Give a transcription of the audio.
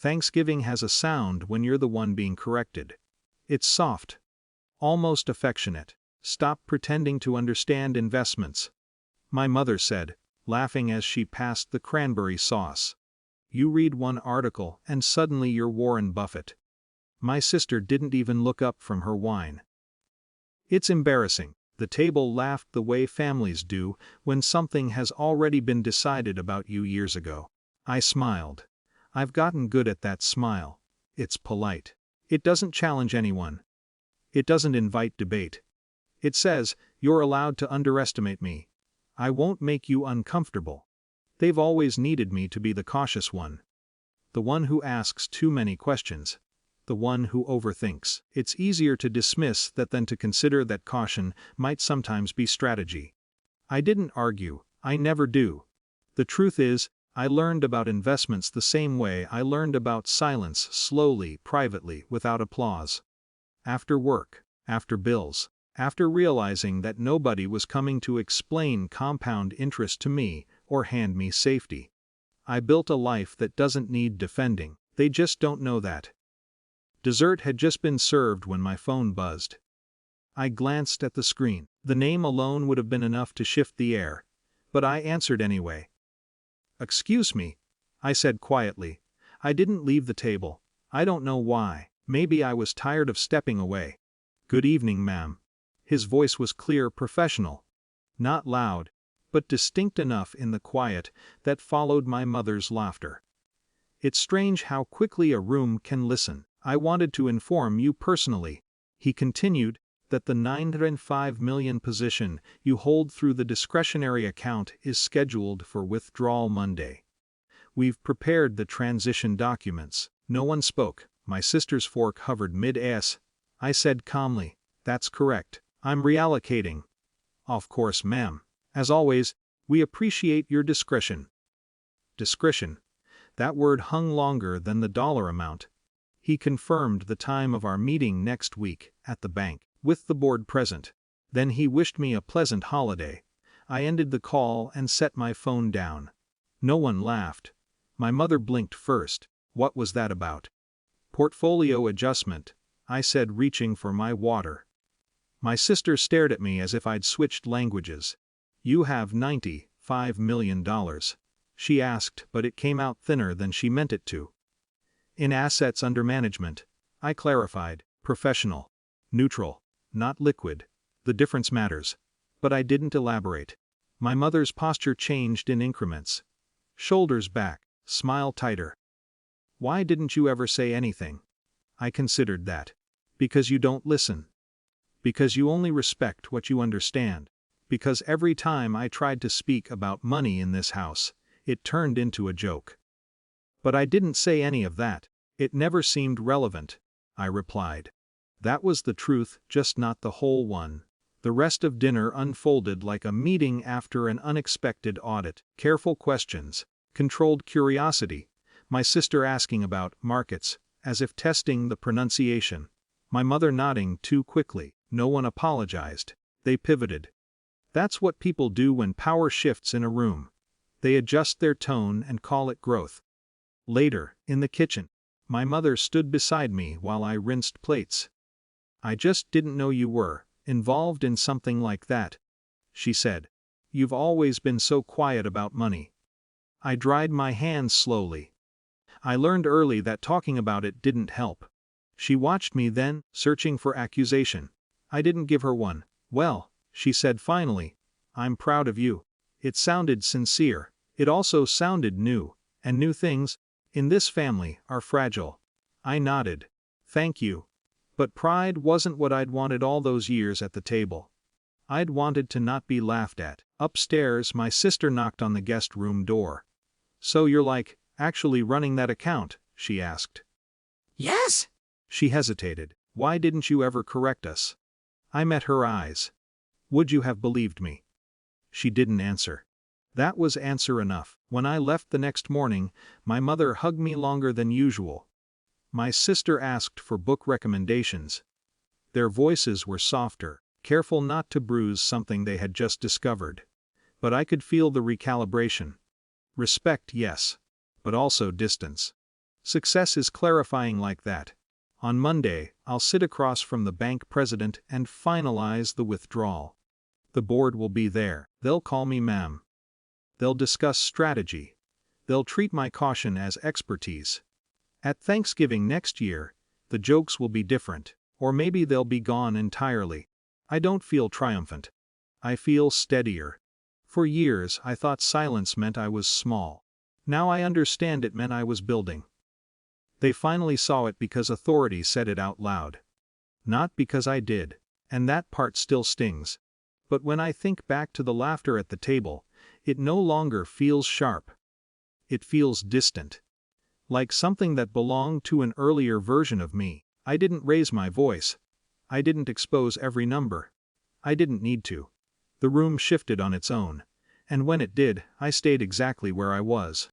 Thanksgiving has a sound when you're the one being corrected. It's soft. Almost affectionate. Stop pretending to understand investments. My mother said, laughing as she passed the cranberry sauce. You read one article and suddenly you're Warren Buffett. My sister didn't even look up from her wine. It's embarrassing. The table laughed the way families do when something has already been decided about you years ago. I smiled. I've gotten good at that smile. It's polite. It doesn't challenge anyone. It doesn't invite debate. It says, you're allowed to underestimate me. I won't make you uncomfortable. They've always needed me to be the cautious one. The one who asks too many questions. The one who overthinks. It's easier to dismiss that than to consider that caution might sometimes be strategy. I didn't argue. I never do. The truth is, I learned about investments the same way I learned about silence, slowly, privately, without applause. After work, after bills, after realizing that nobody was coming to explain compound interest to me or hand me safety. I built a life that doesn't need defending. They just don't know that. Dessert had just been served when my phone buzzed. I glanced at the screen. The name alone would have been enough to shift the air, but I answered anyway. "Excuse me," I said quietly. I didn't leave the table. I don't know why. Maybe I was tired of stepping away. "Good evening, ma'am." His voice was clear, professional. Not loud, but distinct enough in the quiet that followed my mother's laughter. It's strange how quickly a room can listen. "I wanted to inform you personally," he continued, "that the $905 million position you hold through the discretionary account is scheduled for withdrawal Monday. We've prepared the transition documents." No one spoke. My sister's fork hovered mid-S. I said calmly, "That's correct. I'm reallocating." "Of course, ma'am. As always, we appreciate your discretion." Discretion. That word hung longer than the dollar amount. He confirmed the time of our meeting next week, at the bank, with the board present. Then he wished me a pleasant holiday. I ended the call and set my phone down. No one laughed. My mother blinked first. What was that about? "Portfolio adjustment," I said, reaching for my water. My sister stared at me as if I'd switched languages. "You have $95 million. She asked, but it came out thinner than she meant it to. "In assets under management," I clarified. "Professional. Neutral. Not liquid. The difference matters." But I didn't elaborate. My mother's posture changed in increments. Shoulders back, smile tighter. "Why didn't you ever say anything?" I considered that. "Because you don't listen. Because you only respect what you understand. Because every time I tried to speak about money in this house, it turned into a joke." "But I didn't say any of that. It never seemed relevant," I replied. That was the truth, just not the whole one. The rest of dinner unfolded like a meeting after an unexpected audit. Careful questions, controlled curiosity, my sister asking about markets, as if testing the pronunciation. My mother nodding too quickly. No one apologized. They pivoted. That's what people do when power shifts in a room. They adjust their tone and call it growth. Later, in the kitchen, my mother stood beside me while I rinsed plates. "I just didn't know you were involved in something like that," she said. "You've always been so quiet about money." I dried my hands slowly. I learned early that talking about it didn't help. She watched me then, searching for accusation. I didn't give her one. "Well," she said finally, "I'm proud of you." It sounded sincere. It also sounded new, and new things, in this family, are fragile. I nodded. "Thank you." But pride wasn't what I'd wanted all those years at the table. I'd wanted to not be laughed at. Upstairs, my sister knocked on the guest room door. "So you're actually running that account?" she asked. "Yes." She hesitated. "Why didn't you ever correct us?" I met her eyes. "Would you have believed me?" She didn't answer. That was answer enough. When I left the next morning, my mother hugged me longer than usual. My sister asked for book recommendations. Their voices were softer, careful not to bruise something they had just discovered. But I could feel the recalibration. Respect, yes. But also distance. Success is clarifying like that. On Monday, I'll sit across from the bank president and finalize the withdrawal. The board will be there. They'll call me ma'am. They'll discuss strategy. They'll treat my caution as expertise. At Thanksgiving next year, the jokes will be different, or maybe they'll be gone entirely. I don't feel triumphant. I feel steadier. For years, I thought silence meant I was small. Now I understand it meant I was building. They finally saw it because authority said it out loud. Not because I did, and that part still stings. But when I think back to the laughter at the table, it no longer feels sharp. It feels distant. Like something that belonged to an earlier version of me. I didn't raise my voice. I didn't expose every number. I didn't need to. The room shifted on its own. And when it did, I stayed exactly where I was.